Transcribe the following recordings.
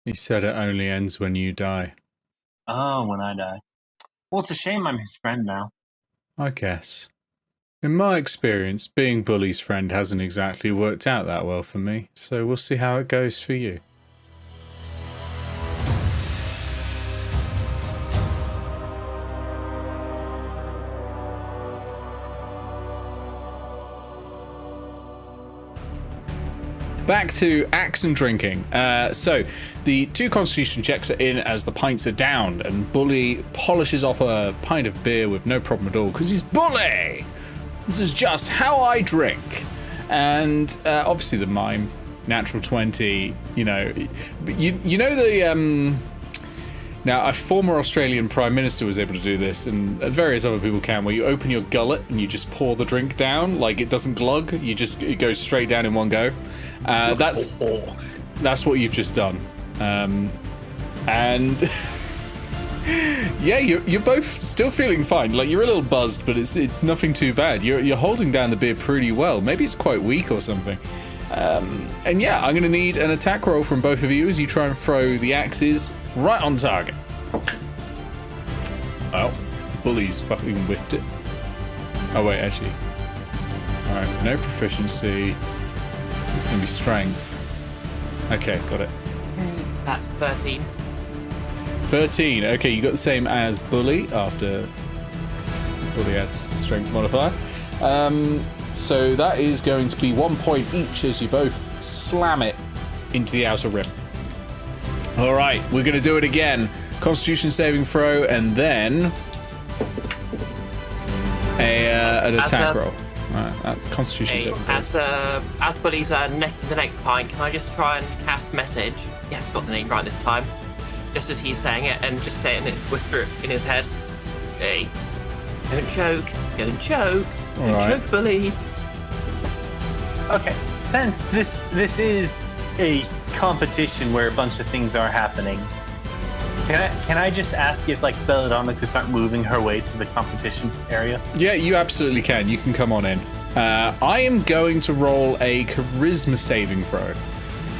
He said it only ends when you die. Oh, when I die. Well, it's a shame I'm his friend now. I guess. In my experience, being Bully's friend hasn't exactly worked out that well for me, so we'll see how it goes for you. Back to axe and drinking. So the 2 constitution checks are in as the pints are down, and Bully polishes off a pint of beer with no problem at all, because he's Bully! This is just how I drink. And obviously the Mime, natural 20, you know the... Now, a former Australian Prime Minister was able to do this, and various other people can, where you open your gullet and you just pour the drink down, like it doesn't glug, it goes straight down in one go. That's what you've just done. And yeah, you're both still feeling fine. Like, you're a little buzzed, but it's nothing too bad. You're holding down the beer pretty well. Maybe it's quite weak or something. And yeah, I'm going to need an attack roll from both of you as you try and throw the axes right on target. Oh, Bully's fucking whiffed it. Oh wait, actually. Alright, no proficiency. It's going to be strength. Okay, got it. That's 13. 13. Okay, you got the same as Bully after Bully adds strength modifier. So that is going to be 1 point each as you both slam it into the outer rim. All right, we're going to do it again. Constitution saving throw, and then an attack roll. All right, Constitution saving throw. As Bully's necking the next pint, can I just try and cast message? Yes, got the name right this time. Just as he's saying it, and just say it and whisper it in his head. Hey, don't choke, don't choke. Choke, Bully. Okay, since this is a competition where a bunch of things are happening, can I just ask if, like, Belladonna could start moving her way to the competition area? Yeah, you absolutely can. You can come on in. I am going to roll a charisma saving throw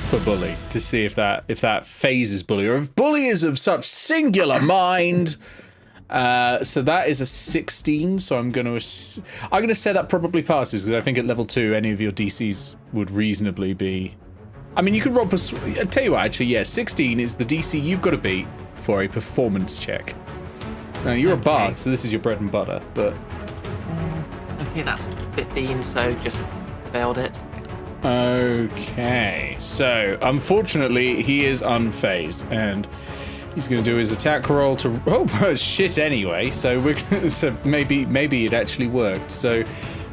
for Bully to see if that phases Bully, or if Bully is of such singular mind. So that is a 16, so I'm gonna say that probably passes, because I think at level 2 any of your DCs would reasonably be... I mean, you could roll... I'll tell you what, actually, yeah, 16 is the DC you've got to beat for a performance check. Now, you're a bard, so this is your bread and butter, but... Okay, that's 15, so just failed it. Okay, so unfortunately he is unfazed, and he's going to do his attack roll to... Oh, shit, anyway. So maybe it actually worked. So,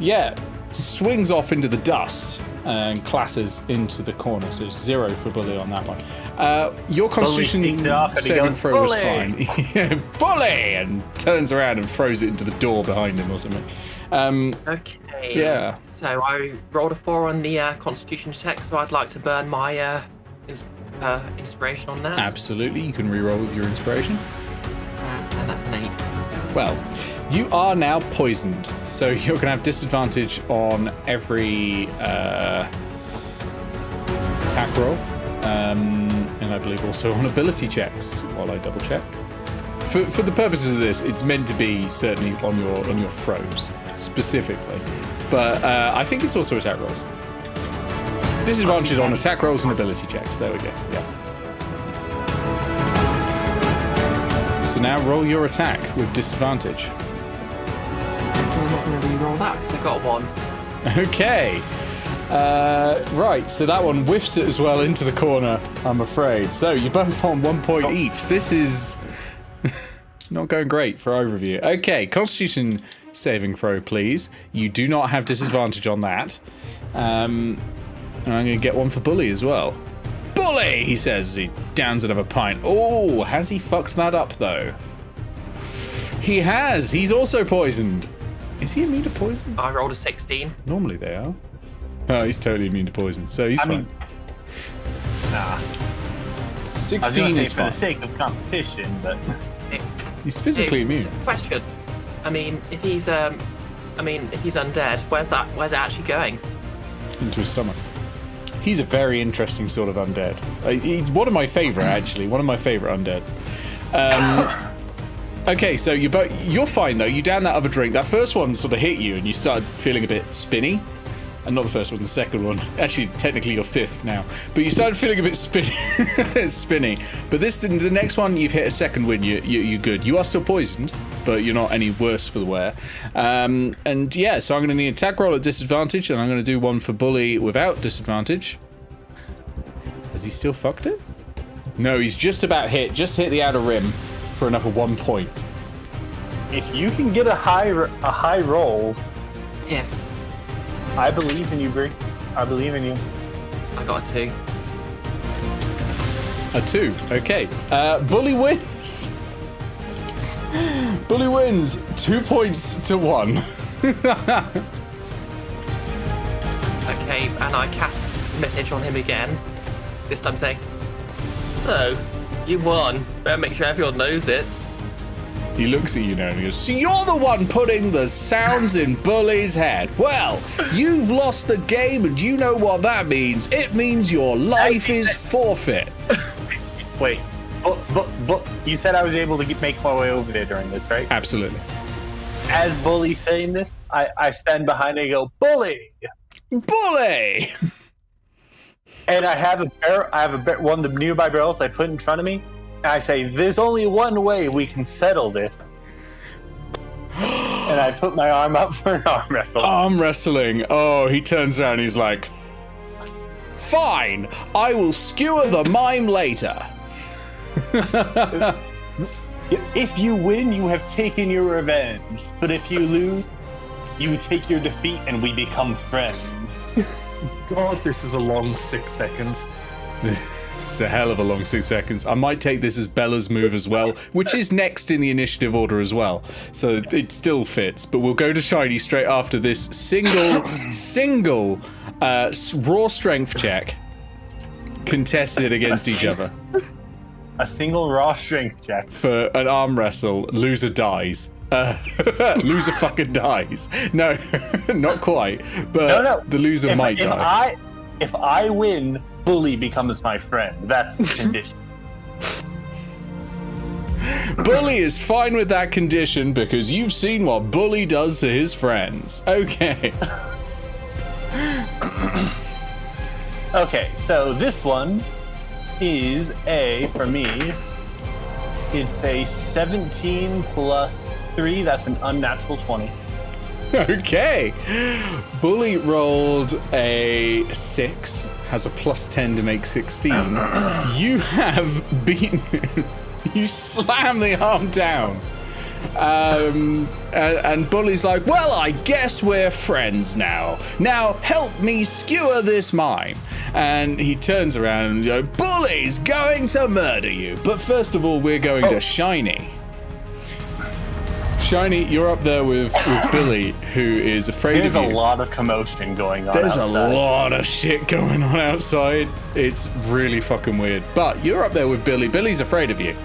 yeah, swings off into the dust and classes into the corner. So 0 for Bully on that one. Your Constitution saving throw was fine. Yeah, Bully! And turns around and throws it into the door behind him or something. Okay. Yeah. So I rolled a 4 on the Constitution check, so I'd like to burn my... inspiration on that. Absolutely, you can reroll with your inspiration. And that's an 8. Well, you are now poisoned, so you're going to have disadvantage on every attack roll, and I believe also on ability checks, while I double check. For the purposes of this, it's meant to be certainly on your throws, specifically. But I think it's also attack rolls. Disadvantage on attack rolls and ability checks. There we go. Yeah. So now roll your attack with disadvantage. I'm not going to re-roll that because I got 1. Okay. Right, so that one whiffs it as well into the corner, I'm afraid. So you're both on 1 point each. This is not going great for overview. Okay, Constitution saving throw, please. You do not have disadvantage on that. And I'm going to get one for Bully as well. Bully, he says as he downs another pint. Oh, has he fucked that up, though? He has. He's also poisoned. Is he immune to poison? I rolled a 16. Normally they are. Oh, he's totally immune to poison, so he's fine. Nah. 16 is fine. For the sake of competition, but... He's physically immune. Question. I mean, if he's undead, where's it actually going? Into his stomach. He's a very interesting sort of undead. He's one of my favorite, actually. One of my favorite undeads. Okay, so you're fine though. You down that other drink. That first one sort of hit you, and you started feeling a bit spinny. And not the first one, the second one. Actually, technically you're fifth now. But you started feeling a bit spinny. But the next one, you've hit a second win. You're good. You are still poisoned, but you're not any worse for the wear. And yeah, so I'm going to need an attack roll at disadvantage, and I'm going to do one for Bully without disadvantage. Has he still fucked it? No, he's just about hit. Just hit the outer rim for another 1 point. If you can get a high roll, Yeah. I believe in you, Brie. I believe in you. I got a 2. A 2. Okay. Bully wins. Bully wins 2 points to 1. Okay, and I cast message on him again. This time saying, "Hello, you won. Better make sure everyone knows it." He looks at you now and he goes, "So you're the one putting the sounds in Bully's head. Well, you've lost the game, and you know what that means. It means your life is forfeit." Wait, but you said I was able to make my way over there during this, right? Absolutely. As Bully's saying this, I stand behind and go, "Bully!" Bully! And I have one of the nearby barrels I put in front of me. And I say, "There's only one way we can settle this." And I put my arm up for an arm wrestle. Arm wrestling. Oh, he turns around and he's like, "Fine, I will skewer the mime later." If you win, you have taken your revenge. But if you lose, you take your defeat and we become friends. God, this is a long 6 seconds. It's a hell of a long 6 seconds. I might take this as Bella's move as well, which is next in the initiative order as well. So it still fits. But we'll go to Shiny straight after this single raw strength check contested against each other. A single raw strength check. For an arm wrestle, loser dies. Loser fucking dies. No, not quite. But No. the loser might die. If I win, Bully becomes my friend. That's the condition. Bully is fine with that condition because you've seen what Bully does to his friends. Okay. Okay, so this one is for me, it's a 17 plus 3. That's an unnatural 20. Okay. Bully rolled a 6, has a plus 10 to make 16. You have beaten him. You slam the arm down. And Bully's like, "Well, I guess we're friends now. Now help me skewer this mime." And he turns around and goes, "Bully's going to murder you. But first of all, we're going to Shiny." Shiny, you're up there with Billy, who is afraid There's of you. a lot of commotion going on. There's outside. a lot of shit going on outside. It's really fucking weird. But you're up there with Billy. Billy's afraid of you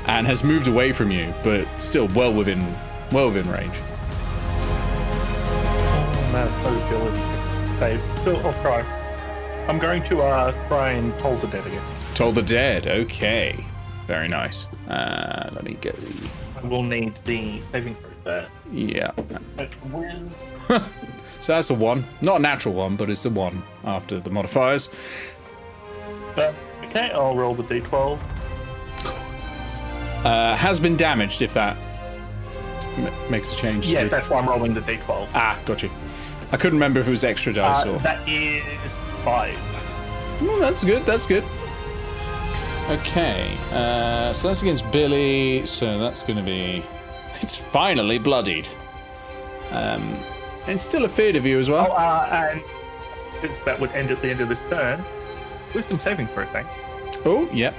and has moved away from you, but still well within range. Oh man, ability. Still, I'll try. I'm going to try and Toll the Dead again. Toll the Dead. Okay. Very nice. Let me get the... I will need the saving throw there. Yeah. When So that's a 1. Not a natural 1, but it's a 1 after the modifiers. okay, I'll roll the d12. Has been damaged, if that makes a change. Yeah, to... that's why I'm rolling the d12. Ah, got you. I couldn't remember if it was extra dice or... That is 5. Oh, that's good. That's good. Okay. So that's against Billy. So that's going to be... It's finally bloodied. And still afraid of you as well. And since that would end at the end of this turn, wisdom saving throw, thanks. Oh, yep.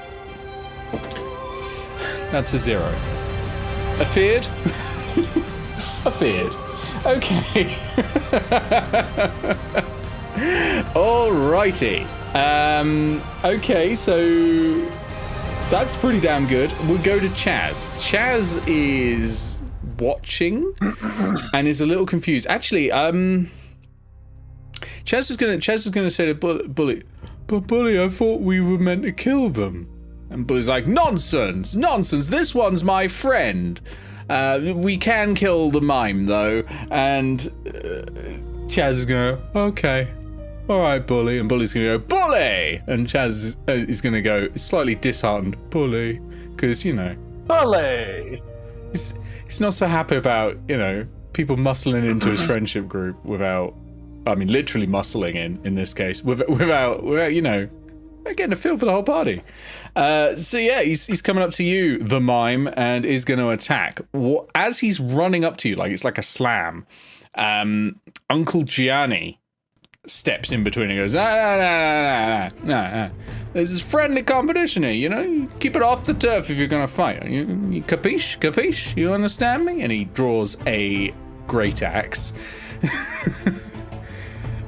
That's a 0. Afeared? Afeared. Okay. Alrighty. Okay, so that's pretty damn good. We'll go to Chaz. Chaz is watching and is a little confused. Actually, Chaz is gonna say to Bully, but Bully, I thought we were meant to kill them. And Bully's like, nonsense, this one's my friend. We can kill the Mime, though. And Chaz is going to go, okay. All right, Bully. And Bully's going to go, Bully! And Chaz is going to go slightly disheartened, Bully. Because, Bully! he's not so happy about, people muscling into his friendship group without, literally muscling in this case, without getting a feel for the whole party. So yeah, he's coming up to you, the Mime, and is going to attack. As he's running up to you, like it's like a slam, Uncle Gianni steps in between and goes, nah. This is friendly competition here, you keep it off the turf if you're going to fight. You capiche? You understand me? And he draws a great axe.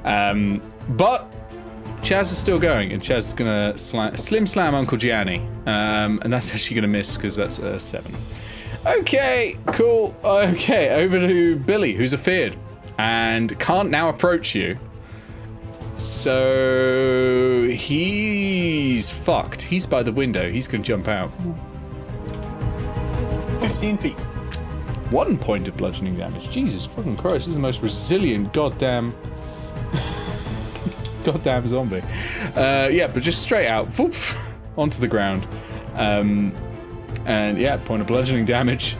But Chaz is still going, and Chaz is going to slim slam Uncle Gianni. And that's actually going to miss because that's a 7. Okay, cool. Okay, over to Billy, who's afeared and can't now approach you. So he's fucked. He's by the window. He's going to jump out. 15 feet. 1 point of bludgeoning damage. Jesus fucking Christ, this is the most resilient goddamn zombie. But just straight out, whoop, onto the ground. And yeah, point of bludgeoning damage.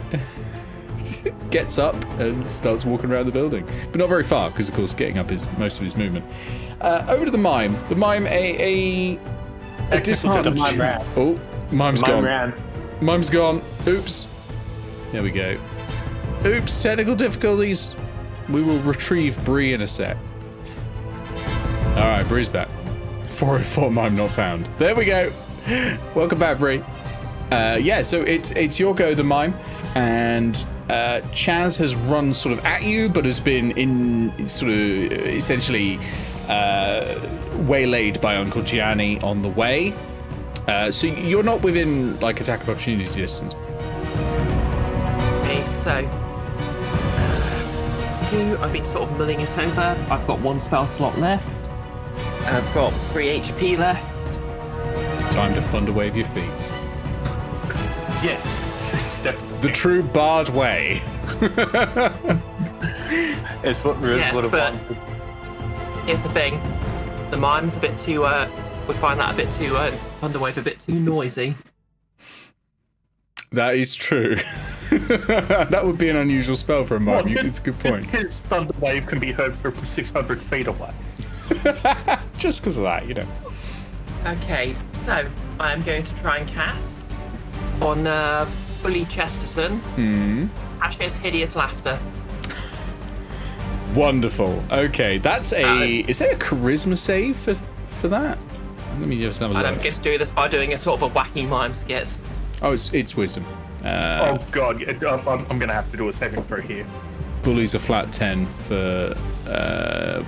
Gets up and starts walking around the building. But not very far, because of course getting up is most of his movement. Over to the Mime. The Mime, a disheartened... Mime ran. Oh, Mime's gone. Ran. Mime's gone. Oops. There we go. Oops, technical difficulties. We will retrieve Bree in a sec. Alright, Bree's back. 404 Mime not found. There we go. Welcome back, Bree. So it's your go, the Mime, and Chaz has run sort of at you, but has been in sort of essentially waylaid by Uncle Gianni on the way. So you're not within like attack of opportunity distance. Okay, so I've been sort of mulling it over. I've got 1 spell slot left. I've got 3 HP left. Time to thunder wave your feet. Yes, definitely. The true bard way. It's what Riz would have wanted. Here's the thing. The Mime's a bit too, we find that a bit too, Thunderwave a bit too noisy. That is true. That would be an unusual spell for a Mime. It's a good point. His thunder wave can be heard from 600 feet away. Just because of that, Okay, so I'm going to try and cast on Bully Chesterton. Ash's Hideous Laughter. Wonderful. Okay, that's is there a charisma save for that? Let me just have a look. I don't get to do this by doing a sort of a wacky Mime skit. Oh, it's wisdom. Oh god, I'm gonna have to do a saving throw here. Bully's a flat 10 for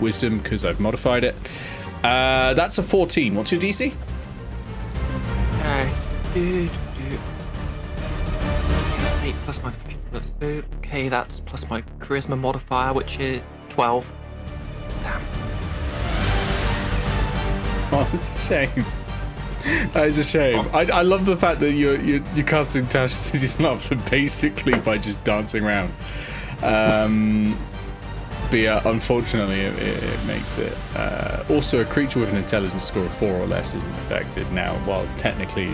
wisdom because I've modified it. That's a 14. What's your DC? That's 8 plus my okay, that's plus my charisma modifier, which is 12. Damn. Oh, it's a shame. That is a shame. I love the fact that you're casting Tasha's City's Laughter basically by just dancing around. But yeah, unfortunately, it makes it. Also, a creature with an intelligence score of 4 or less isn't affected now, while technically.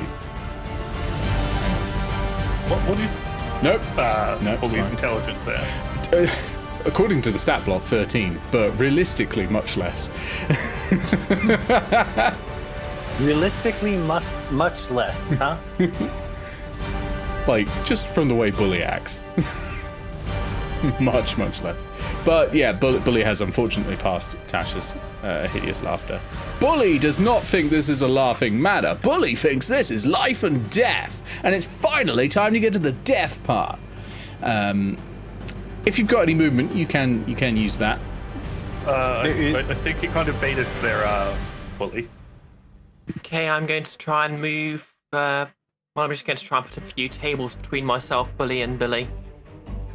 What is? Nope. Nope. Bully's intelligence there. According to the stat block, 13, but realistically, much less. Realistically, much less, huh? Like, just from the way Bully acts. much less. But yeah, Bully has unfortunately passed Tasha's Hideous Laughter. Bully does not think this is a laughing matter. Bully thinks this is life and death. And it's finally time to get to the death part. If you've got any movement, you can use that. I think you kind of beat us there, Bully. Okay, I'm going to try and move. I'm just going to try and put a few tables between myself, Bully, and Billy.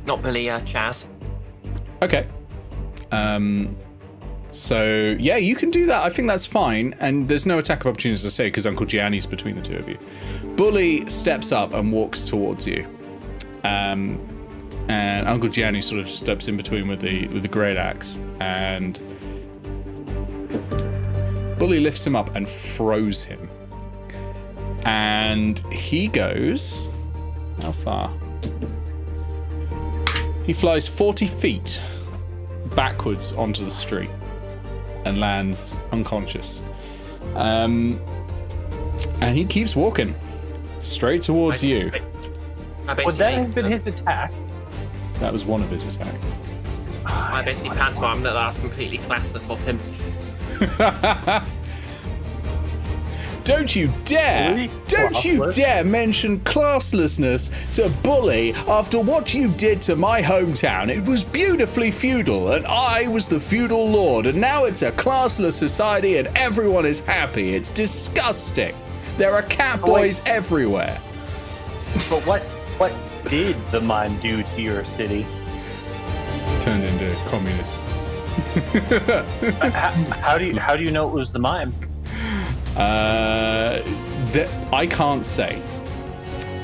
Not Billy, Chaz. Okay. So, yeah, you can do that. I think that's fine. And there's no attack of opportunity, as I say, because Uncle Gianni's between the two of you. Bully steps up and walks towards you. And Uncle Gianni sort of steps in between with the great axe. And Bully lifts him up and throws him. And he goes... How far? He flies 40 feet backwards onto the street and lands unconscious. And he keeps walking straight towards you. Would that have been his attack? That was one of his attacks. I basically pantomime that that's completely classless of him. Don't you dare! Don't you dare mention classlessness to Bully after what you did to my hometown. It was beautifully feudal, and I was the feudal lord, and now it's a classless society and everyone is happy. It's disgusting. There are cat boys everywhere. But what did the mime do to your city? Turned into communist. How do you know it was the mime? I can't say.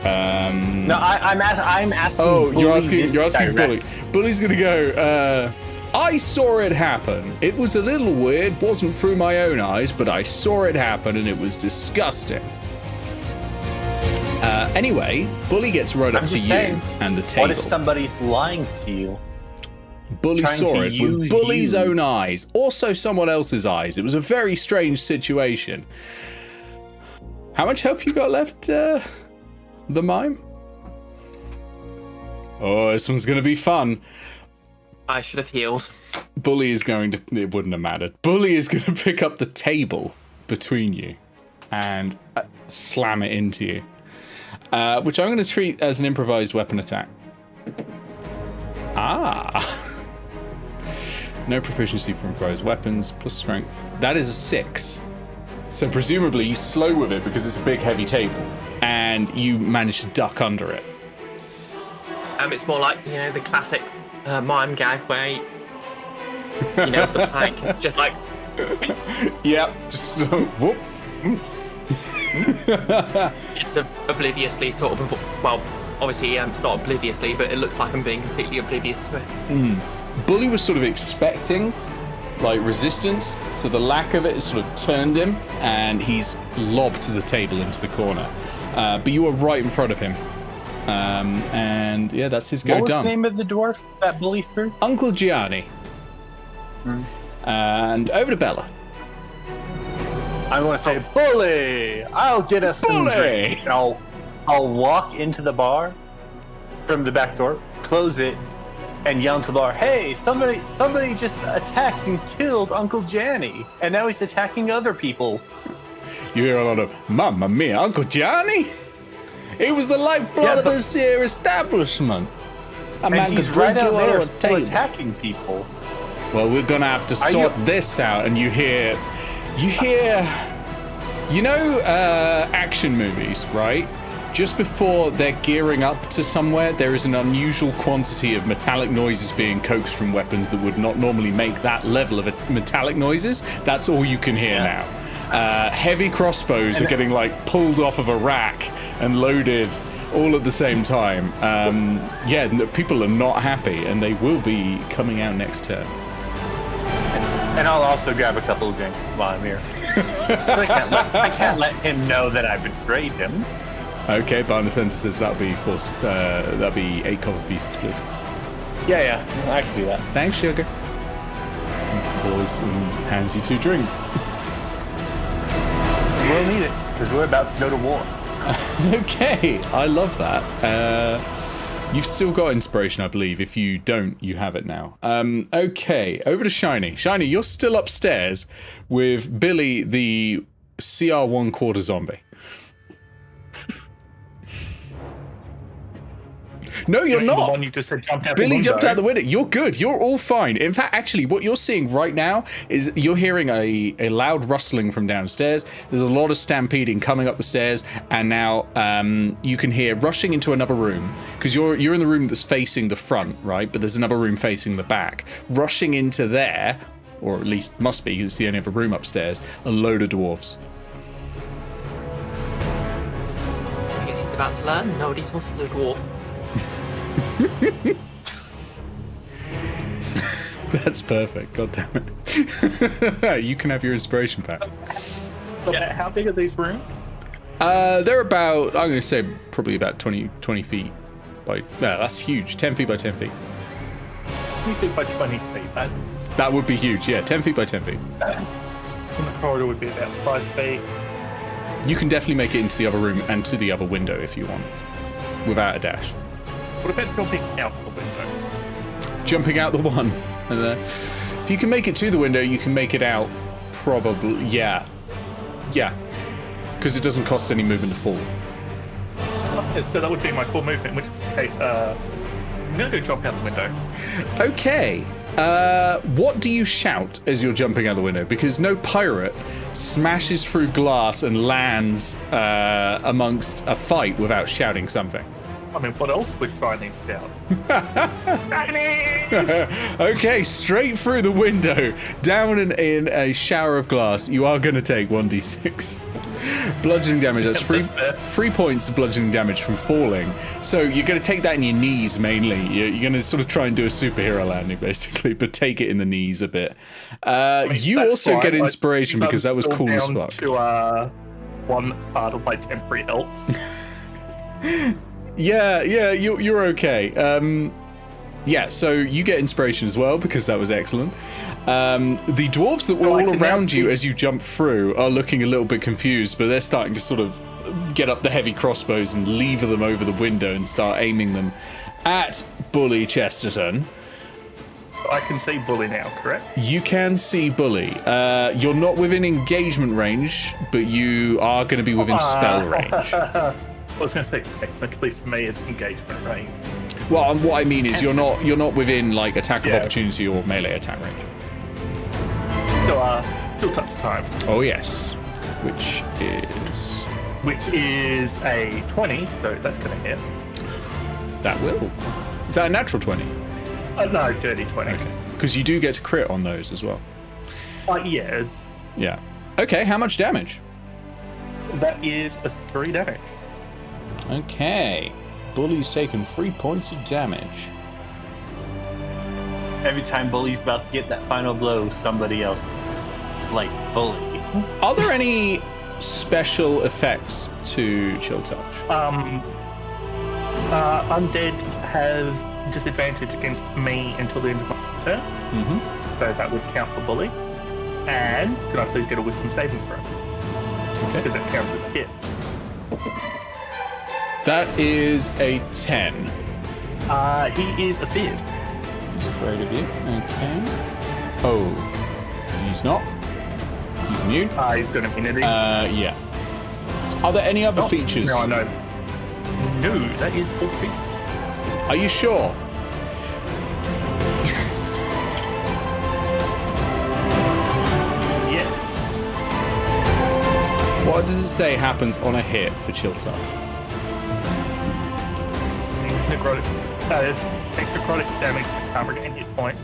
No, I'm asking. Oh, Bully you're asking direct. Bully. Bully's gonna go. I saw it happen. It was a little weird. Wasn't through my own eyes, but I saw it happen, and it was disgusting. Anyway, Bully gets right up to you and the table. What if somebody's lying to you? Bully saw it with Bully's own eyes, also someone else's eyes. It was a very strange situation. How much health you got left, the mime? Oh, this one's going to be fun. I should have healed. Bully is going to... It wouldn't have mattered. Bully is going to pick up the table between you and slam it into you, which I'm going to treat as an improvised weapon attack. Ah. No proficiency for improvised weapons, plus strength. That is a 6. So presumably he's slow with it because it's a big heavy table, and you manage to duck under it. It's more like, the classic mime gag where, the plank, just like... Yep, just whoop. Just obliviously sort of, well, obviously it's not obliviously, but it looks like I'm being completely oblivious to it. Bully was sort of expecting resistance, so the lack of it has sort of turned him, and he's lobbed the table into the corner. But you were right in front of him, and yeah, that's his go done. What was the name of the dwarf that Bully threw? Uncle Gianni. And over to Bella. I'm going to say, Bully, I'll get us some drink. And I'll walk into the bar from the back door, close it, and yell into the bar, hey, somebody just attacked and killed Uncle Gianni, and now he's attacking other people. You hear a lot of, Mamma mia, Uncle Gianni? He was the lifeblood of this here establishment. And he's right out there still attacking people. Well, we're gonna have to sort this out. And you hear, action movies, right? Just before they're gearing up to somewhere, there is an unusual quantity of metallic noises being coaxed from weapons that would not normally make that level of metallic noises. That's all you can hear now. Heavy crossbows are getting pulled off of a rack and loaded all at the same time. People are not happy, and they will be coming out next turn. And I'll also grab a couple of drinks while I'm here. I can't let him know that I betrayed him. Okay, Barnatender says that'll be 8 copper pieces, please. Yeah, I can do that. Thanks, sugar. Pours and hands you 2 drinks. We'll need it, because we're about to go to war. Okay, I love that. You've still got inspiration, I believe. If you don't, you have it now. Okay, over to Shiny. Shiny, you're still upstairs with Billy, the CR1 quarter zombie. No, you're not. The one you just said jumped out Billy the jumped out the window. You're good. You're all fine. In fact, actually, what you're seeing right now is you're hearing a loud rustling from downstairs. There's a lot of stampeding coming up the stairs, and now you can hear rushing into another room, because you're in the room that's facing the front, right? But there's another room facing the back. Rushing into there or at least must be, because it's the only other room upstairs, a load of dwarves. I guess he's about to learn. Nobody tosses a dwarf. That's perfect. God damn it. You can have your inspiration back. Yeah, how big are these rooms? They're about, I'm going to say probably about 20 feet by, no, that's huge. 10 feet by 10 feet. 20 feet by 20 feet. That would be huge, yeah. 10 feet by 10 feet. And the corridor would be about 5 feet. You can definitely make it into the other room and to the other window if you want, without a dash. What about jumping out the window? Jumping out the one. And, if you can make it to the window, you can make it out probably, yeah. Yeah. Because it doesn't cost any movement to fall. So that would be my full movement, in which case, I'm going to go jump out the window. Okay. What do you shout as you're jumping out the window? Because no pirate smashes through glass and lands amongst a fight without shouting something. I mean, what else would Shinies shout? Shinies! Okay, straight through the window, down and in a shower of glass. You are going to take 1d6 bludgeoning damage. That's 3 points of bludgeoning damage from falling. So you're going to take that in your knees mainly. You're going to sort of try and do a superhero landing basically, but take it in the knees a bit. You also get inspiration because that was cool as fuck. To one part of my temporary health. Yeah, you're okay. Yeah, so you get inspiration as well because that was excellent. The dwarves that were all around you as you jump through are looking a little bit confused, but they're starting to sort of get up the heavy crossbows and lever them over the window and start aiming them at Bully Chesterton. I can see Bully now, correct? You can see Bully. You're not within engagement range, but you are going to be within spell range. I was going to say, technically for me, it's engagement range. Well, what I mean is you're not within like attack of opportunity or melee attack range. Still touch time. Oh yes, which is a 20, so that's going to hit. That will. Is that a natural 20? No, dirty 20. Okay. Because you do get to crit on those as well. Yeah. Yeah. Okay, how much damage? That is a 3 damage. Okay. Bully's taken 3 points of damage. Every time Bully's about to get that final blow, somebody else slights Bully. Are there any special effects to Chill Touch? Undead have disadvantage against me until the end of my turn. Mm-hmm. So that would count for Bully. And can I please get a wisdom saving throw? Okay. Because it counts as a hit. That is a 10. He is afeared. He's afraid of you. Okay. Oh. He's not. He's immune. He's got immunity. Yeah. Are there any other features? No, I know. No, that is all features. Are you sure? Yeah. What does it say happens on a hit for Chill Touch? Necrotic damage can't regain hit point.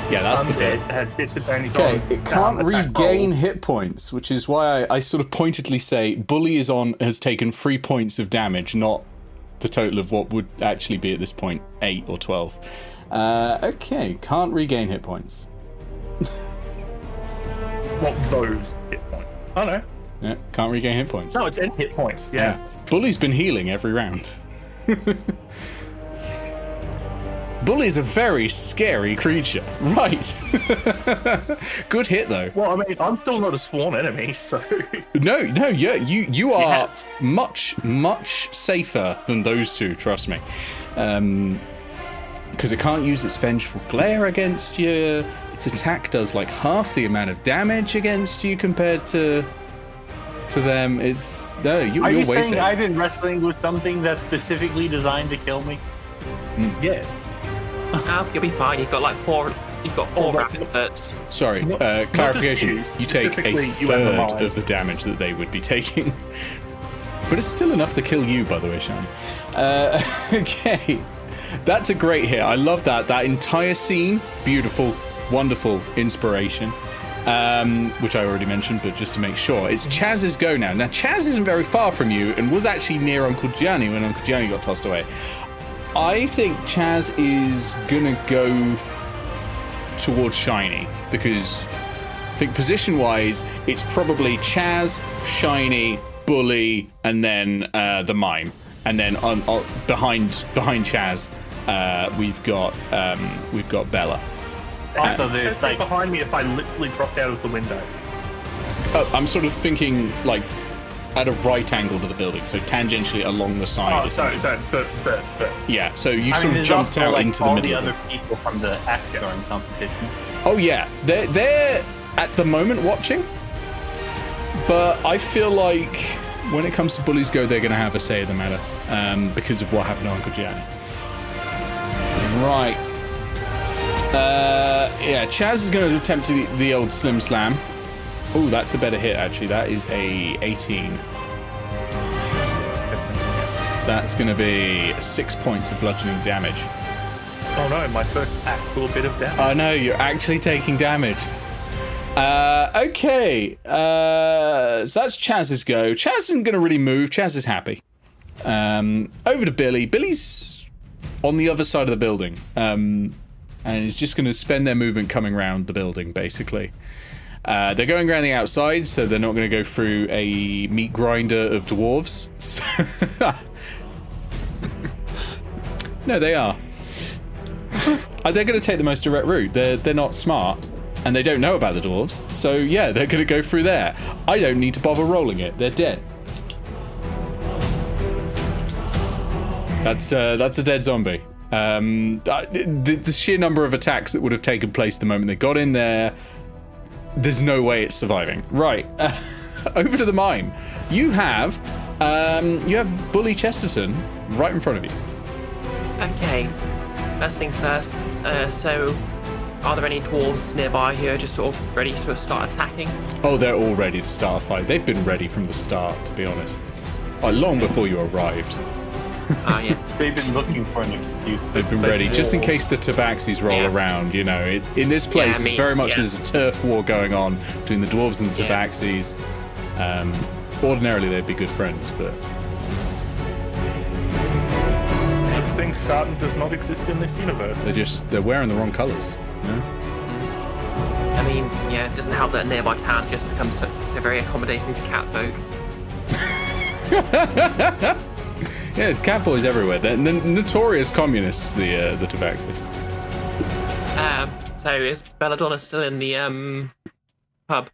Yeah, that's the bit. Has disadvantage Okay, on it can't attack regain rolls. hit points, which is why I sort of pointedly say Bully has taken 3 points of damage, not the total of what would actually be at this point 8 or 12. Okay, can't regain hit points. What those hit points? Oh no. Yeah, can't regain hit points. No, it's 8 hit points. Yeah. Bully's been healing every round. Bully's a very scary creature. Right. Good hit, though. Well, I mean, I'm still not a sworn enemy, so... No, yeah, you are much, much safer than those two, trust me. Because it can't use its vengeful glare against you. Its attack does like half the amount of damage against you compared to them. It's... No, you're Are you way saying safer. I've been wrestling with something that's specifically designed to kill me? Yeah. No, you'll be fine. You've got four rapid hurts. Sorry, Not clarification. just You take a specifically you and the third Mime. of the damage that they would be taking. But it's still enough to kill you, by the way, Shani. Okay. That's a great hit. I love that. That entire scene, beautiful. wonderful inspiration, which I already mentioned, but just to make sure, it's Chaz's go now. Now, Chaz isn't very far from you and was actually near Uncle Gianni when Uncle Gianni got tossed away. I think Chaz is gonna go towards Shiny, because I think position-wise, it's probably Chaz, Shiny, Bully, and then the Mime, and then behind Chaz, we've got Bella. Also, there's Just like behind me if I literally dropped out of the window. I'm sort of thinking like at a right angle to the building, so tangentially along the side. Oh, sorry, but. Yeah, so you I sort mean, of there's jumped also, out like, into the all middle the of it. other people from the axe throwing competition. Oh yeah, they're at the moment watching, but I feel like when it comes to Bully's Go, they're going to have a say in the matter because of what happened to Uncle Gianni. Right. Yeah, Chaz is going to attempt the old Slim Slam. Oh, that's a better hit, actually. That is a 18. That's going to be 6 points of bludgeoning damage. Oh no, my first actual bit of damage. I know, you're actually taking damage. Okay. So that's Chaz's go. Chaz isn't going to really move. Chaz is happy. Over to Billy. Billy's on the other side of the building. And is just going to spend their movement coming around the building, basically. They're going around the outside, so they're not going to go through a meat grinder of dwarves. No, they are. They're going to take the most direct route. They're not smart, and they don't know about the dwarves. So yeah, they're going to go through there. I don't need to bother rolling it. They're dead. That's a dead zombie. The sheer number of attacks that would have taken place the moment they got in there, there's no way it's surviving. Right, over to the Mime. You have Bully Chesterton right in front of you. Okay, first things first. So, are there any dwarves nearby who are just sort of ready to start attacking? Oh, they're all ready to start a fight. They've been ready from the start, to be honest. Like, long before you arrived. Oh, yeah. They've been looking for an excuse. They've been ready, just in case the Tabaxis roll around, you know. In this place, it's very much there's a turf war going on between the dwarves and the Tabaxis. Ordinarily, they'd be good friends, but... I think Sharton does not exist in this universe. They're wearing the wrong colours, you know? I mean, yeah, it doesn't help that nearby town just becomes so very accommodating to cat folk. Yeah, there's cat boys everywhere. They're notorious communists, the Tabaxi. So is Belladonna still in the pub?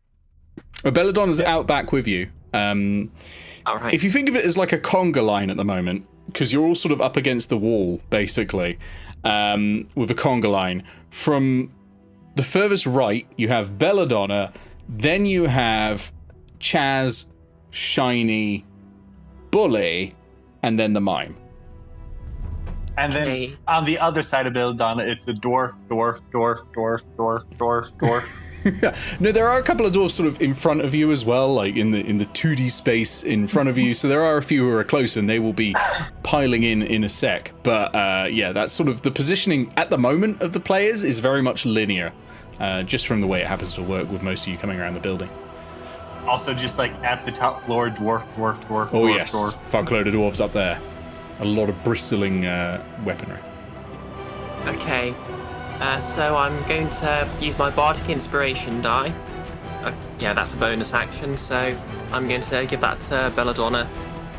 Well, Belladonna's out back with you. All right. If you think of it as like a conga line at the moment, because you're all sort of up against the wall, basically, with a conga line. From the furthest right, you have Belladonna, then you have Chaz, Shiny, Bully, and then the Mime. And then on the other side of Belladonna, it's the dwarf. No, there are a couple of dwarves sort of in front of you as well, like in the 2D space in front of you. So there are a few who are close, and they will be piling in a sec. But yeah, that's sort of the positioning at the moment of the players is very much linear, just from the way it happens to work with most of you coming around the building. Also, just like at the top floor, dwarf. Oh yes, fuckload of dwarves up there. A lot of bristling weaponry. Okay. So I'm going to use my bardic inspiration die. Yeah, that's a bonus action, so I'm going to give that to Belladonna,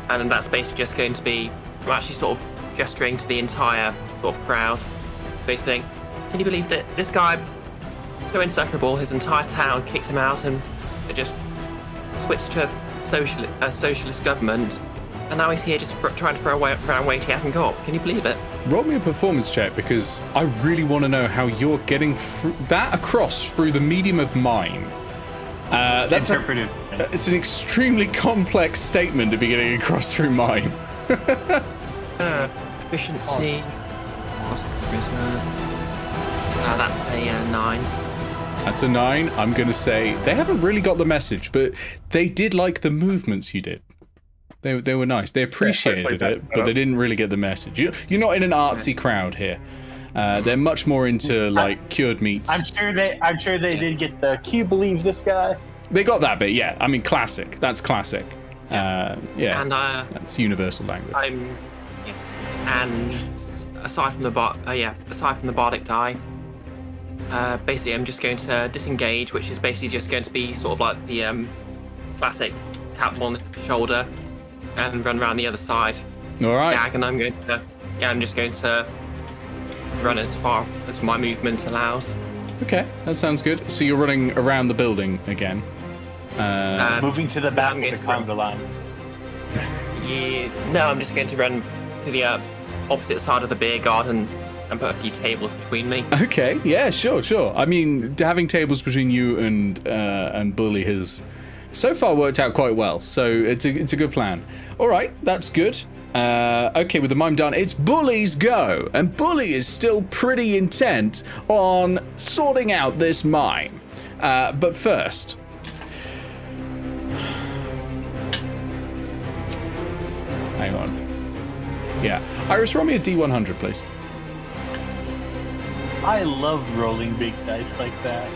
and that's basically just going to be, I'm actually sort of gesturing to the entire sort of crowd. It's basically, can you believe that this guy, so insufferable, his entire town kicked him out and they just switched to socialist government, and now he's here just trying to throw around weight he hasn't got. Can you believe it? Roll me a performance check, because I really want to know how you're getting that across through the medium of Mime. That's interpretive. It's an extremely complex statement to be getting across through Mime. Efficiency. What's charisma? That's a 9. That's a 9. I'm going to say they haven't really got the message, but they did like the movements you did. They were nice. They appreciated it, but they didn't really get the message. You're not in an artsy crowd here. They're much more into like cured meats. I'm sure they did get the. Can you believe this guy? They got that bit, yeah. I mean, classic. That's classic. Yeah. And That's universal language. And aside from the bardic die, basically I'm just going to disengage, which is basically just going to be sort of like the classic tap them on the shoulder and run around the other side. All right. Yeah, and I'm just going to run as far as my movement allows. Okay, that sounds good. So you're running around the building again. Moving to the back of the conga line. Yeah, no, I'm just going to run to the opposite side of the beer garden and put a few tables between me. Okay, yeah, sure. I mean, having tables between you and Bully has so far worked out quite well. So it's a good plan. All right, that's good. Okay, with the mime done, it's Bully's go, and Bully is still pretty intent on sorting out this mime. But first, hang on. Yeah, Iris, roll me a D100, please. I love rolling big dice like that.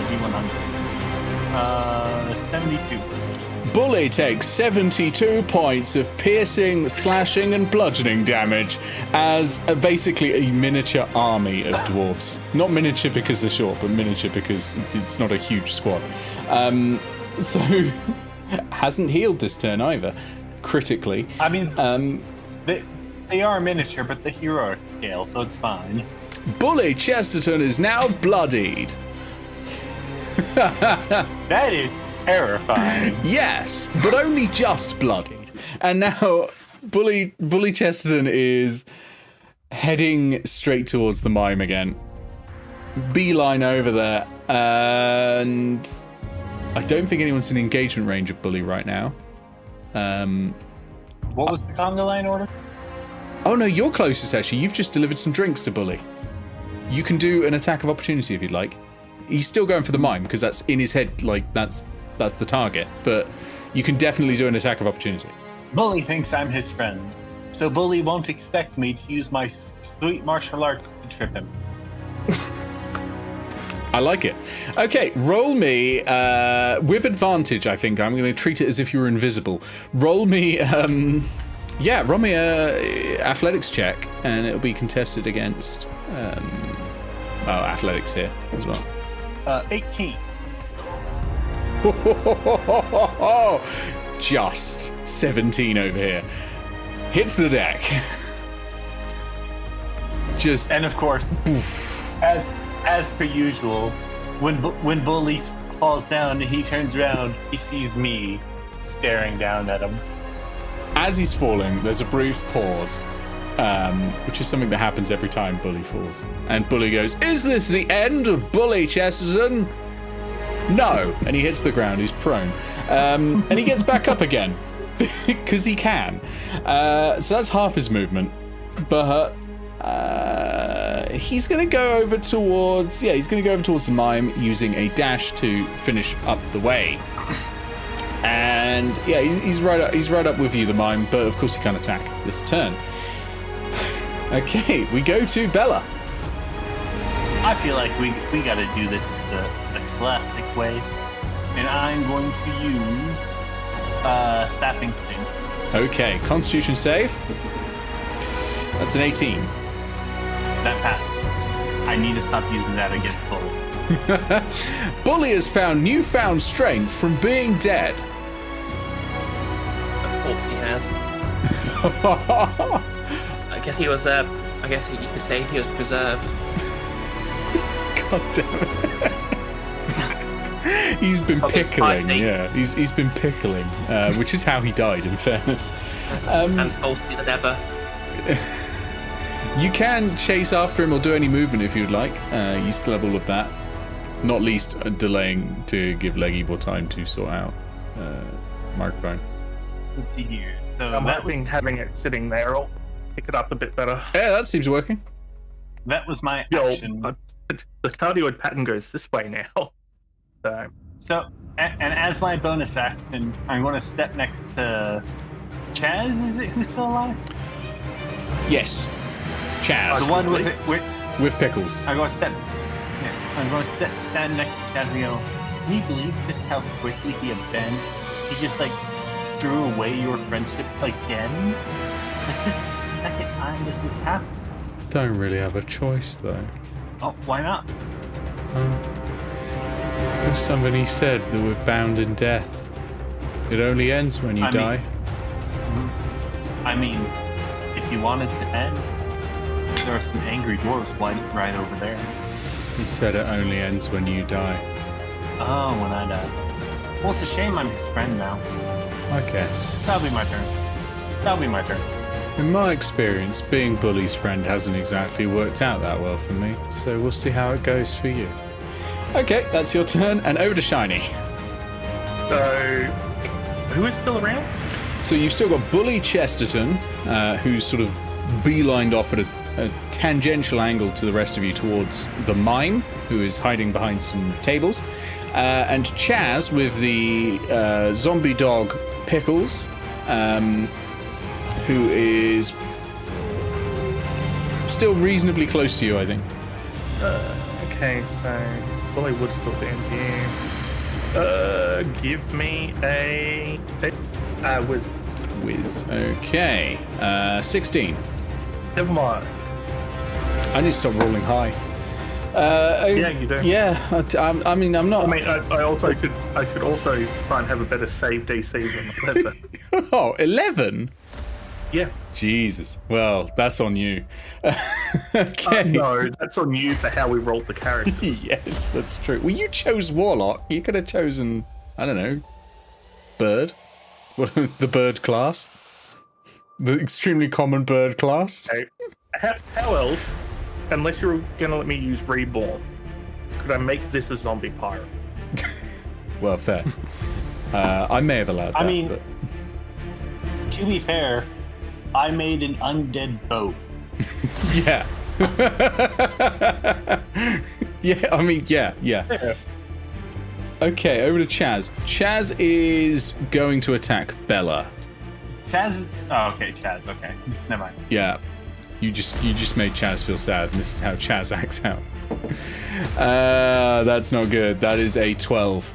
D100. 72. Bully takes 72 points of piercing, slashing, and bludgeoning damage as basically a miniature army of dwarves. Not miniature because they're short, but miniature because it's not a huge squad. So, hasn't healed this turn either, critically. I mean, they are miniature, but the heroic scale, so it's fine. Bully Chesterton is now bloodied. That is terrifying. Yes, but only just bloodied. And now Bully Chesterton is heading straight towards the mime again. Beeline over there. And I don't think anyone's in engagement range of Bully right now. What was the conga line order? Oh no, you're closest actually. You've just delivered some drinks to Bully. You can do an attack of opportunity if you'd like. He's still going for the mime because that's in his head, like that's the target. But you can definitely do an attack of opportunity. Bully thinks I'm his friend, so Bully won't expect me to use my sweet martial arts to trip him. I like it. Okay, roll me with advantage. I think I'm going to treat it as if you were invisible. Roll me, roll me a athletics check, and it'll be contested against. Athletics here as well. 18. Just 17 over here. Hits the deck. Just and of course, poof. As per usual, when Bully falls down and he turns around, he sees me staring down at him. As he's falling, there's a brief pause, which is something that happens every time Bully falls. And Bully goes, "Is this the end of Bully Chesterton?" No. And he hits the ground. He's prone. And he gets back up again because he can. So that's half his movement. But he's going to go over towards the mime using a dash to finish up the way. And yeah, he's right up with you, the mime, but of course he can't attack this turn. Okay, we go to Bella. I feel like we got to do this the classic way, and I'm going to use Sapping Sting. Okay, Constitution save. That's an 18. That passes. I need to stop using that against Bully. Bully has found newfound strength from being dead. Of course he has. I guess he was. I guess you could say he was preserved. God damn it. He's been pickling. Yeah, he's been pickling, which is how he died. In fairness. And salty than ever. You can chase after him or do any movement if you'd like. You still have all of that. Not least delaying to give Leggy more time to sort out microphone. Let's see here. So I'm hoping having it sitting there will pick it up a bit better. Yeah, that seems working. That was my action. The cardioid pattern goes this way now. So, and as my bonus action, I'm going to step next to Chaz. Is it who's still alive? Yes. Chaz. The one with it. With pickles. I'm going to stand next to Chaz and go, can you believe just how quickly he had been? He just like threw away your friendship again? Like this is the second time this has happened. Don't really have a choice though. Oh, why not? As somebody said that we're bound in death. It only ends when you die. I mean, if you wanted to end, there are some angry dwarves right over there. He said it only ends when you die. Oh, when I die. Well, it's a shame I'm his friend now. I guess. That'll be my turn. In my experience, being Bully's friend hasn't exactly worked out that well for me, so we'll see how it goes for you. Okay, that's your turn, and over to Shiny. So, who is still around? So you've still got Bully Chesterton, who's sort of beelined off at a tangential angle to the rest of you towards the Mime, who is hiding behind some tables, and Chaz with the zombie dog Pickles, who is still reasonably close to you, I think. Okay, so Bully would still be in view. Give me a Wiz. Whiz. Okay. 16. Never mind. I need to stop rolling high. Yeah, you do. Yeah, I mean, I'm not. I mean, I should also try and have a better save DC than 11. Oh, 11? Yeah. Jesus. Well, that's on you. Okay. No, that's on you for how we rolled the characters. Yes, that's true. Well, you chose Warlock. You could have chosen, I don't know, Bird. The Bird class. The extremely common Bird class. Okay. How else, unless you're going to let me use Reborn, could I make this a zombie pirate? Well, fair. I may have allowed that. I mean, but... to be fair, I made an undead boat. Yeah. Yeah, I mean, yeah. Okay, over to Chaz. Chaz is going to attack Bella. Chaz. Oh, okay, Chaz. Okay, never mind. Yeah. You just made Chaz feel sad, and this is how Chaz acts out. That's not good. That is a 12.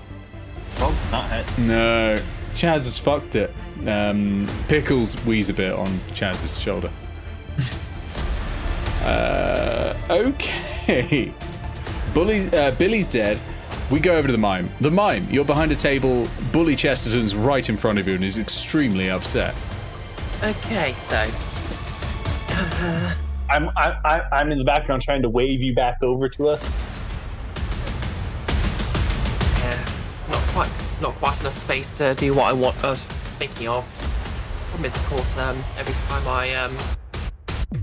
Oh, not hit. No. Chaz has fucked it. Pickles wheeze a bit on Chaz's shoulder. Okay. Billy's dead. We go over to the Mime. The Mime, you're behind a table. Bully Chesterton's right in front of you and is extremely upset. Okay, so I'm in the background trying to wave you back over to us. yeah, not quite enough space to do what I was thinking of. Problem is, of course, every time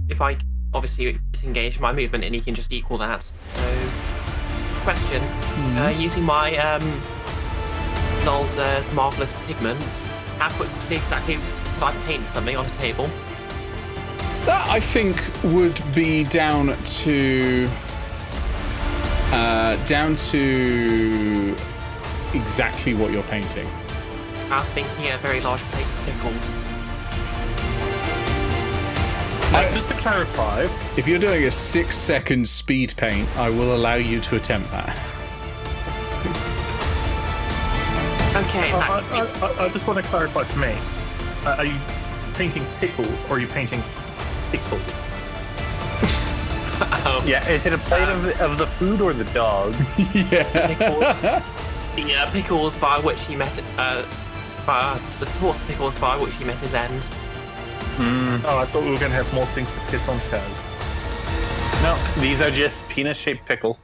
if I obviously disengage my movement, and he can just equal that. So, question: using my Nylx's marvelous pigment, how quickly exactly could I paint something on a table? That, I think, would be down to exactly what you're painting. I was thinking a very large plate of pickles. Just to clarify, If you're doing a 6-second speed paint, I will allow you to attempt that. Okay, I just want to clarify for me. Are you painting pickles or are you painting pickles? Yeah, is it a plate of the food or the dog? Yeah. the pickles by which he met it, the sports pickles by which he met his end. Oh, I thought we were going to have more things to piss on Chaz. No, these are just penis-shaped pickles.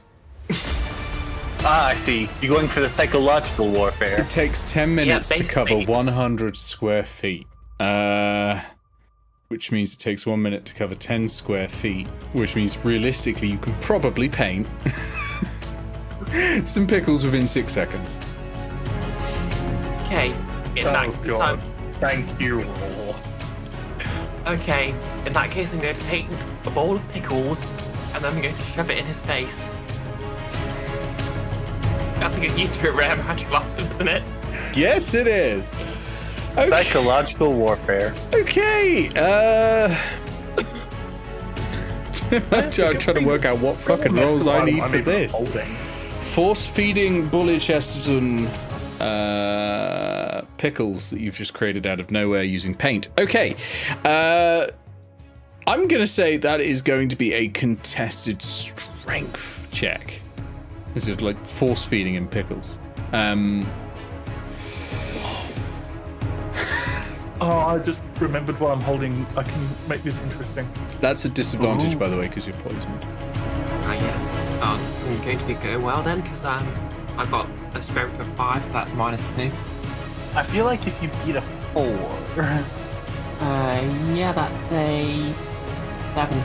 Ah, I see. You're going for the psychological warfare. It takes 10 minutes to cover basically. 100 square feet. Which means it takes 1 minute to cover 10 square feet. Which means realistically you can probably paint some pickles within 6 seconds. Okay, in Oh, that God. Thank you. okay, in that case, I'm going to paint a bowl of pickles, and then I'm going to shove it in his face. That's a good use for a rare magic item, isn't it? Yes, it is. Okay. Psychological warfare. Okay. I'm trying to work out what fucking rolls I need for this. Holding. Force feeding Bully Chesterton pickles that you've just created out of nowhere using paint. Okay. I'm going to say that is going to be a contested strength check. This is like force feeding him pickles. Oh, I just remembered what I'm holding. I can make this interesting. That's a disadvantage, by the way, because you're poisoned. Yeah. Oh, it's going to go well then, because I've got a strength of 5, so that's -2. I feel like if you beat a 4. Yeah, that's a 7.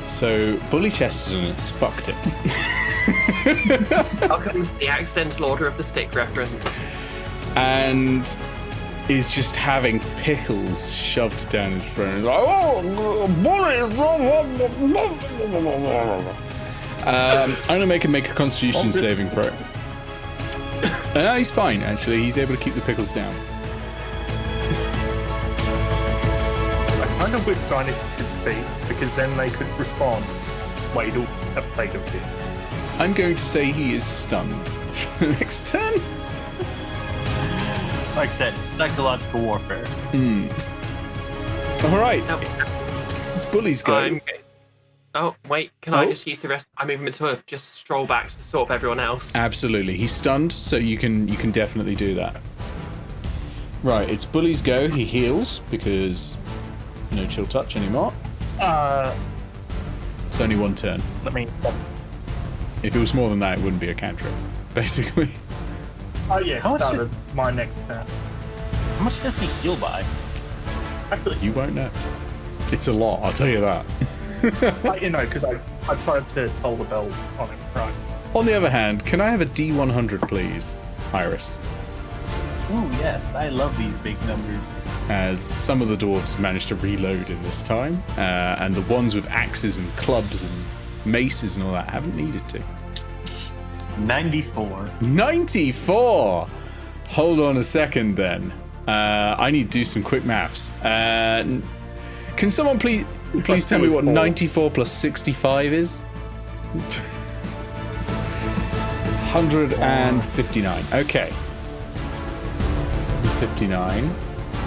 So, Bully Chesterton has fucked it. How comes the accidental order of the stick reference? And is just having pickles shoved down his throat. Like, oh, Bully! I'm gonna make him make a Constitution saving throw. No, he's fine. Actually, he's able to keep the pickles down. I kind of wish Shinies could speak, because then they could respond. Wait, a plate of beer. I'm going to say he is stunned for the next turn. Like I said, psychological warfare. All right, No, it's Bully's go. Oh, wait, can I just use the rest of my movement to just stroll back to sort of everyone else? Absolutely, he's stunned, so you can definitely do that. Right, it's Bully's go. He heals because no chill touch anymore. It's only one turn. Let me. If it was more than that, it wouldn't be a cantrip, basically. Oh yeah, How much started my next turn. How much does he heal by? Actually, You won't know. It's a lot, I'll tell you that. because I tried to toll the bell on him, right? On the other hand, can I have a D100, please, Iris? Ooh, yes, I love these big numbers. As some of the dwarves have managed to reload in this time, and the ones with axes and clubs and maces and all that haven't needed to. 94. 94! Hold on a second then. I need to do some quick maths. Can someone please tell me what 94 plus 65 is? 159. Okay. 59.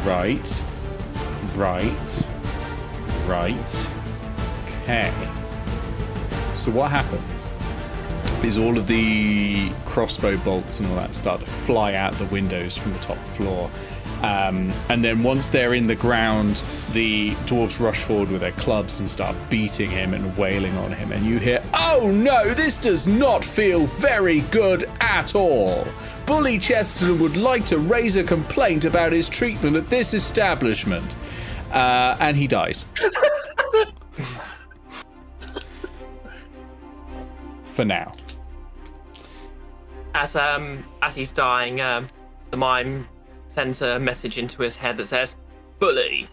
Right. Okay. So what happens is all of the crossbow bolts and all that start to fly out the windows from the top floor. And then once they're in the ground, the dwarves rush forward with their clubs and start beating him and wailing on him. And you hear, "Oh no, this does not feel very good at all. Bully Chesterton would like to raise a complaint about his treatment at this establishment." And he dies. For now. As he's dying, the mime sends a message into his head that says, "Bully,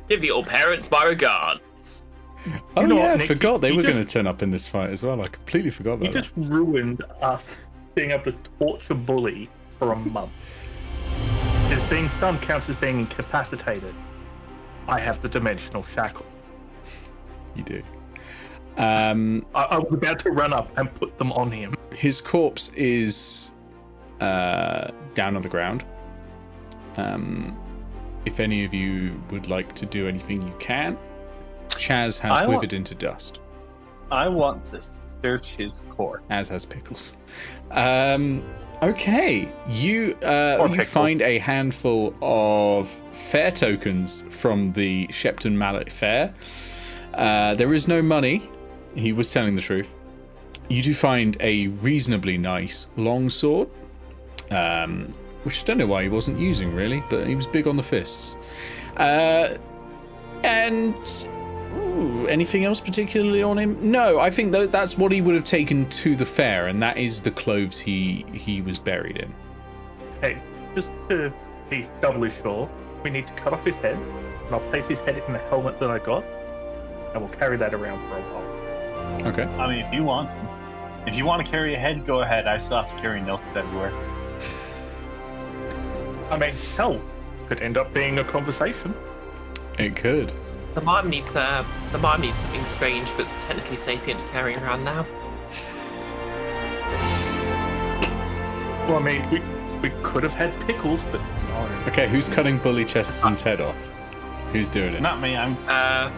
give your parents my regards." Oh You know yeah, what, I Nick? forgot they You were just- going to turn up in this fight as well. I completely forgot You about that. just ruined us being able to torture Bully for a month. Because being stunned counts as being incapacitated. I have the dimensional shackle. You do. I was about to run up and put them on him. His corpse is down on the ground. If any of you would like to do anything, you can. Chaz has I withered into dust, I want to search his core. as has Pickles. Okay, you Pickles. find a handful of fair tokens from the Shepton Mallet Fair. There is no money. He was telling the truth. You do find a reasonably nice longsword, which I don't know why he wasn't using really, but he was big on the fists. And anything else particularly on him? No, I think that's what he would have taken to the fair, and that is the clothes he was buried in. Hey, just to be doubly sure, we need to cut off his head, and I'll place his head in the helmet that I got, and we'll carry that around for a while. Okay. I mean, if you want to. If you want to carry a head, go ahead. I still have to carry Nylx everywhere. I mean, hell, could end up being a conversation. It could. The mime needs something strange but technically sapient carrying around now. Well, I mean, we could have had pickles, but no. Okay, who's cutting Bully Chesterton's head off? Who's doing it? Not me.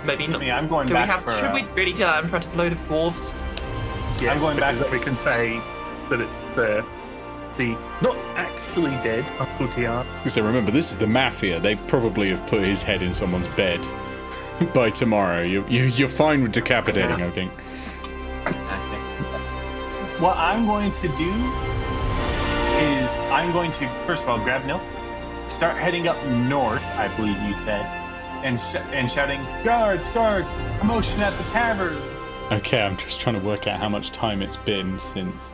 Maybe not. Me. I'm going Do back we have? for. Should we really do that in front of a load of dwarves? Yes, I'm going back- because we can say that it's the not actually dead Uncle Tian. I was gonna say, remember, this is the Mafia. They probably have put his head in someone's bed by tomorrow. You're fine with decapitating, I think. What I'm going to do is I'm going to first of all grab Nil, start heading up north. I believe you said, and shouting, "Guards, guards! Commotion at the tavern!" Okay, I'm just trying to work out how much time it's been since.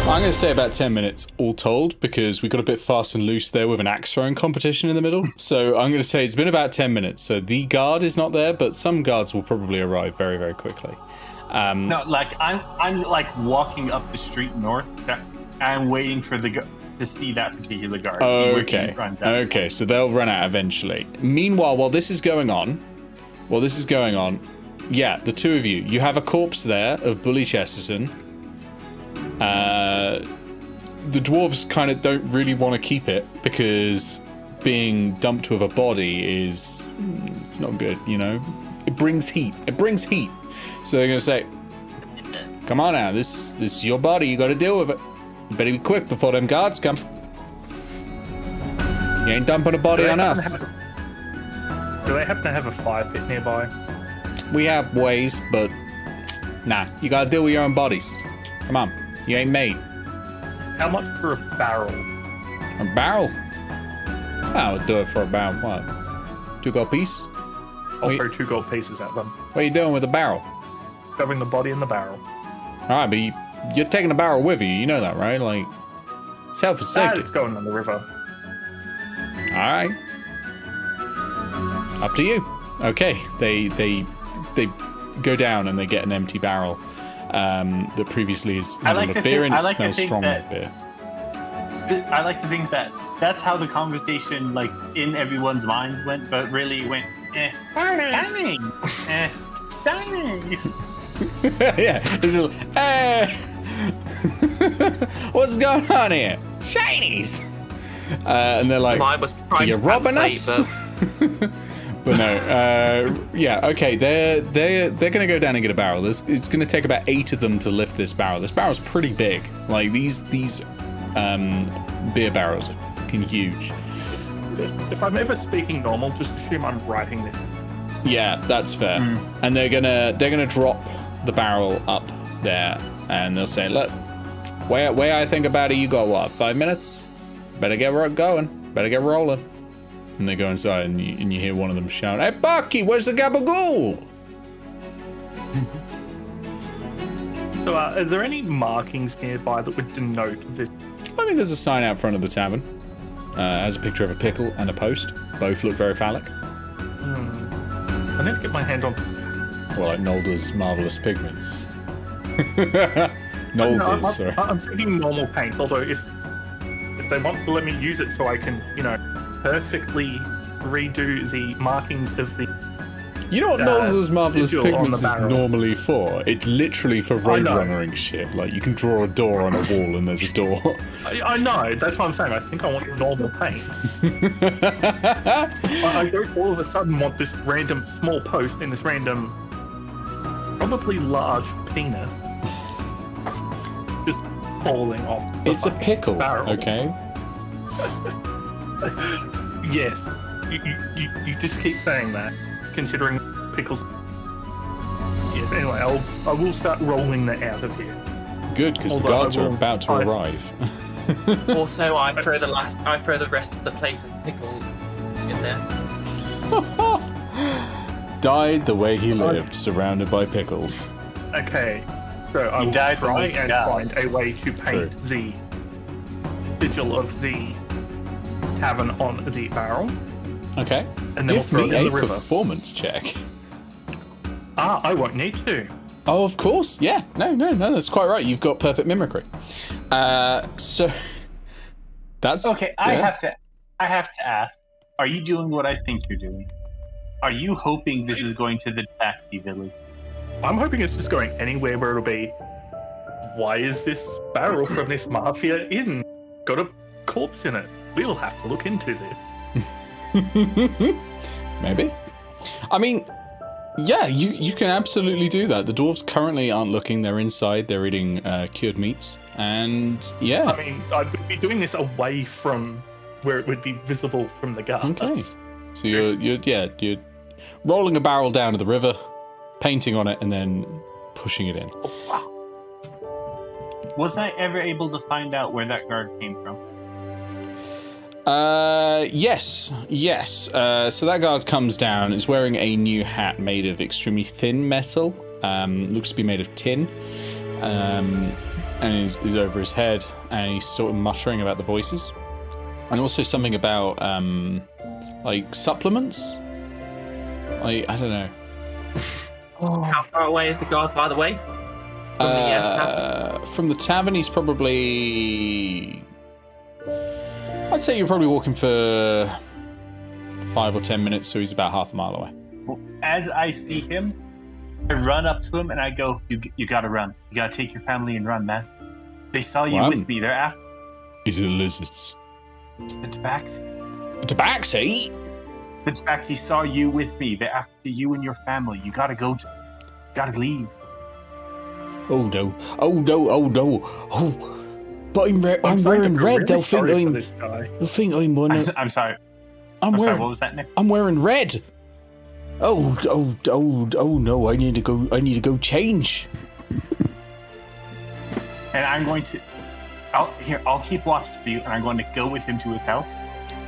I'm going to say about 10 minutes all told, because we got a bit fast and loose there with an axe throwing competition in the middle. So I'm going to say it's been about 10 minutes. So the guard is not there, but some guards will probably arrive very, very quickly. No, like I'm like walking up the street north. I'm waiting for to see that particular guard. Okay. Okay, so they'll run out eventually. Meanwhile, while this is going on, yeah, the two of you have a corpse there of Bully Chesterton. The dwarves kind of don't really want to keep it because being dumped with a body it's not good, you know. It brings heat. So they're gonna say, "Come on now, this is your body. You got to deal with it. You better be quick before them guards come. You ain't dumping a body on us." Do they happen to have a fire pit nearby? We have ways, but nah, you got to deal with your own bodies. Come on, you ain't made. How much for a barrel? A barrel? I would do it for a barrel. What? 2 gold piece? I'll throw 2 gold pieces at them. What are you doing with the barrel? Shoving the body in the barrel. Alright, but you're taking the barrel with you. You know that, right? Like, it's health and safety. It's going on the river. Alright. Up to you. Okay, they go down and they get an empty barrel that previously is I like of to beer think- and I it like to smells think strong that- like beer. I like to think that that's how the conversation, like in everyone's minds, went, but really went, dining, Shinies. Yeah, it's a, what's going on here? Shinies! And they're like, Mine was trying you're to robbing translate, us? But no, yeah, okay, they're gonna go down and get a barrel. It's gonna take about 8 of them to lift this barrel. This barrel's pretty big. Like these beer barrels are fucking huge. If I'm ever speaking normal, just assume I'm writing this. Yeah, that's fair. And they're gonna drop the barrel up there, and they'll say, "Look, way I think about it, you got what? 5 minutes? Better get going. Better get rolling." And they go inside, and you hear one of them shout, "Hey, Bucky, where's the Gabagool?" So, are there any markings nearby that would denote this? I mean, there's a sign out front of the tavern. Has a picture of a pickle and a post. Both look very phallic. I need to get my hand on. Well, like Nolda's Marvelous Pigments. Nolz's, sorry. I'm thinking normal paint, although if they want to let me use it so I can, perfectly redo the markings of the... You know what Nolz's Marvelous sigil on Pigments the is barrel. normally for? It's literally for roadrunnering shit. Like, you can draw a door on a wall and there's a door. I know, that's what I'm saying. I think I want normal paint. I don't all of a sudden want this random small post in this random, probably large penis just falling off the It's a fucking pickle, barrel. okay? Yes, you just keep saying that, considering pickles. Yes. Anyway, I will start rolling that out of here. Good, because the Although guards are about to I- arrive. Also, I throw the rest of the place of pickle in there. Died the way he lived, surrounded by pickles. Okay, so I will died the try way he and died. find a way to paint the sigil of the tavern on the barrel, Okay. and then we'll Give throw me it in a the river. performance check. I won't need to. Oh, of course. Yeah. No, that's quite right. You've got perfect mimicry. So That's Okay, I have to ask. Are you doing what I think you're doing? Are you hoping this is going to the taxi village? I'm hoping it's just going anywhere where it'll be. Why is this barrel from this mafia inn got a corpse in it? We'll have to look into this. Maybe. I mean, yeah, you can absolutely do that. The dwarves currently aren't looking. They're inside. They're eating cured meats. And yeah. I mean, I would be doing this away from where it would be visible from the guards. Okay. So you're rolling a barrel down to the river, painting on it, and then pushing it in. Was I ever able to find out where that guard came from? Yes. So that guard comes down, is wearing a new hat made of extremely thin metal. Looks to be made of tin. And is over his head, and he's sort of muttering about the voices. And also something about, like, supplements? I don't know. How far away is the guard, by the way? From the tavern, he's probably... I'd say you're probably walking for 5 or 10 minutes, so he's about half a mile away. As I see him, I run up to him and I go, you gotta run. You gotta take your family and run, man. They saw you with me. They're after. Is it lizards? It's the Tabaxi. Tabaxi? The Tabaxi saw you with me. They're after you and your family. You gotta go. You gotta leave. Oh no. Oh, but I'm wearing red. They'll think I'm one. I'm sorry. I'm wearing. Sorry, what was that, Nick? I'm wearing red. Oh no! I need to go change. And I'm going to. I'll keep watch for you, and I'm going to go with him to his house.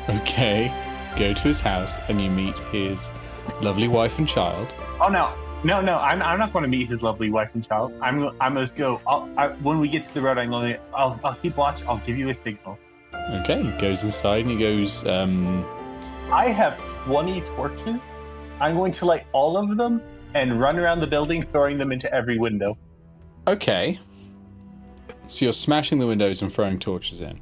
Okay, go to his house, and you meet his lovely wife and child. Oh no! I'm not going to meet his lovely wife and child. I'm going to go. When we get to the road, I'll keep watch. I'll give you a signal. Okay, he goes inside and he goes. I have 20 torches. I'm going to light all of them and run around the building, throwing them into every window. Okay. So you're smashing the windows and throwing torches in.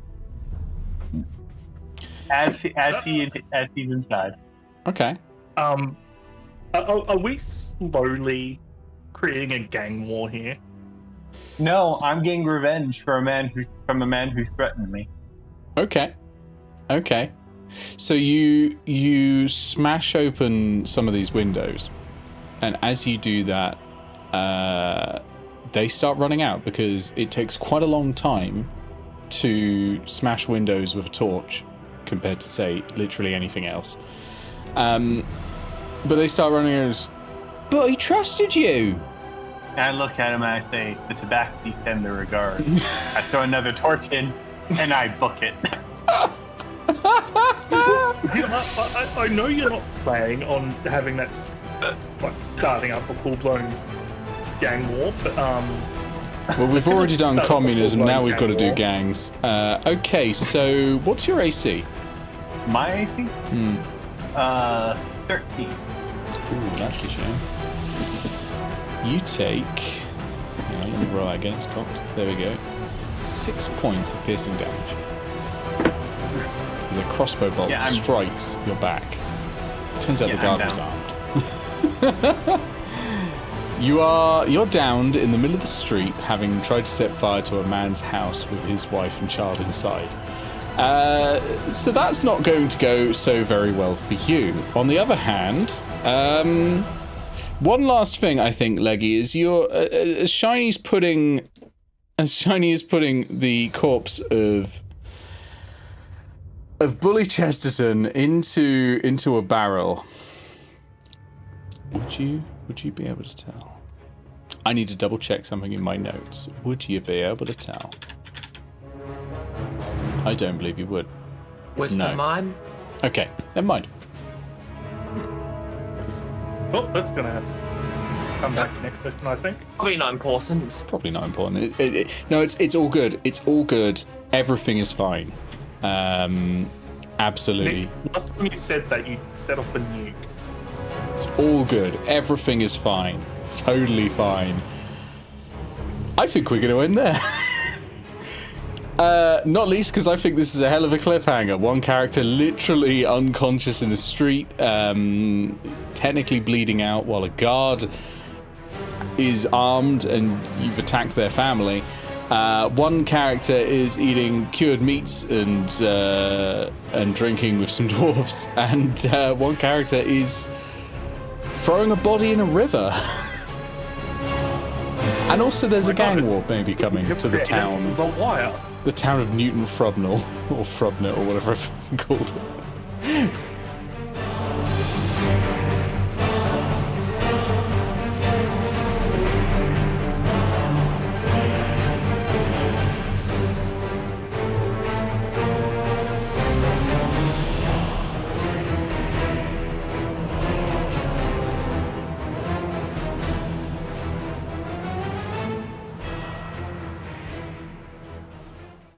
As he's inside. Okay. Are we slowly creating a gang war here? No, I'm getting revenge from a man who threatened me. Okay. So you smash open some of these windows, and as you do that, they start running out because it takes quite a long time to smash windows with a torch compared to, say, literally anything else. But they start running out. But he trusted you. And I look at him and I say, the Tabaxi send their regard. I throw another torch in and I book it. I know you're not planning on having that, like, starting up a full-blown gang war, but well, we've already done communism. Now we've got to do gangs. Okay, so what's your AC? My AC? 13. Ooh, that's a shame. You take. Yeah, let me roll that again. It's cocked. There we go. 6 points of piercing damage. As a crossbow bolt strikes your back. Turns out the guard was armed. You're downed in the middle of the street, having tried to set fire to a man's house with his wife and child inside. So that's not going to go so very well for you. On the other hand, one last thing I think, Leggy, is as Shiny is putting the corpse of Bully Chesterton into a barrel. Would you be able to tell? I need to double check something in my notes. Would you be able to tell? I don't believe you would. Was the mime? Okay, never mind. Well, that's gonna come back next session, I think. Probably not important. Probably not important. No, it's all good. It's all good. Everything is fine. Absolutely. Nick, last time you said that, you set off a nuke. It's all good. Everything is fine. Totally fine. I think we're going to end there. Not least because I think this is a hell of a cliffhanger. One character literally unconscious in a street, technically bleeding out, while a guard is armed and you've attacked their family. One character is eating cured meats and drinking with some dwarves, and one character is throwing a body in a river. And also there's a gang war maybe coming to the town. The town of Newton Frubnell, or Frubnett, or whatever it's called.